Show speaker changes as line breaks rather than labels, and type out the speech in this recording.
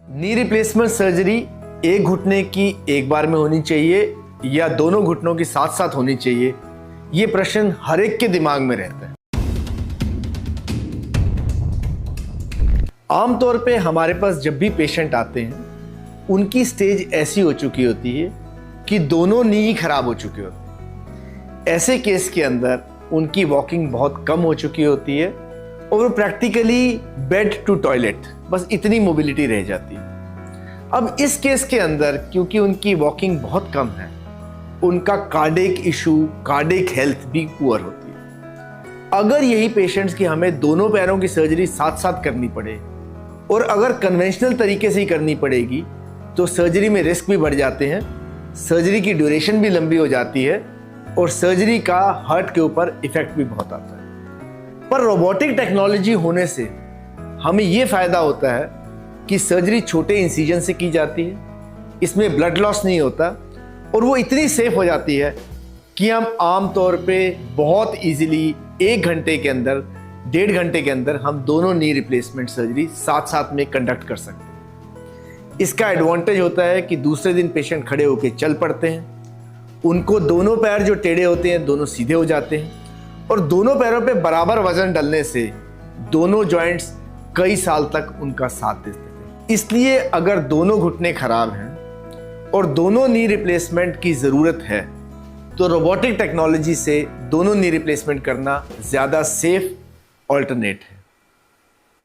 Knee replacement surgery एक घुटने की एक बार में होनी चाहिए या दोनों घुटनों की साथ साथ होनी चाहिए, ये प्रश्न हर एक के दिमाग में रहता है। आमतौर पे हमारे पास जब भी पेशेंट आते हैं उनकी स्टेज ऐसी हो चुकी होती है कि दोनों नी ही खराब हो चुके होते हैं। ऐसे केस के अंदर उनकी वॉकिंग बहुत कम हो चुकी होती है और वो प्रैक्टिकली बेड टू टॉयलेट बस इतनी मोबिलिटी रह जाती है। अब इस केस के अंदर क्योंकि उनकी वॉकिंग बहुत कम है, उनका कार्डियक इशू, कार्डियक हेल्थ भी पुअर होती है। अगर यही पेशेंट्स की हमें दोनों पैरों की सर्जरी साथ साथ करनी पड़े और अगर कन्वेंशनल तरीके से ही करनी पड़ेगी तो सर्जरी में रिस्क भी बढ़ जाते हैं, सर्जरी की ड्यूरेशन भी लंबी हो जाती है और सर्जरी का हार्ट के ऊपर इफेक्ट भी बहुत आता है। पर रोबोटिक टेक्नोलॉजी होने से हमें ये फायदा होता है कि सर्जरी छोटे इंसिजन से की जाती है, इसमें ब्लड लॉस नहीं होता और वो इतनी सेफ हो जाती है कि हम आम तौर पे बहुत इजीली 1 घंटे के अंदर, 1.5 घंटे के अंदर हम दोनों नी रिप्लेसमेंट सर्जरी साथ साथ में कंडक्ट कर सकते हैं। इसका एडवांटेज होता है कि दूसरे दिन पेशेंट खड़े होकर चल पड़ते हैं, उनको दोनों पैर जो टेढ़े होते हैं दोनों सीधे हो जाते हैं और दोनों पैरों पे बराबर वजन डलने से दोनों जॉइंट्स कई साल तक उनका साथ देते थे। इसलिए अगर दोनों घुटने खराब हैं और दोनों नी रिप्लेसमेंट की ज़रूरत है तो रोबोटिक टेक्नोलॉजी से दोनों नी रिप्लेसमेंट करना ज़्यादा सेफ ऑल्टरनेट है।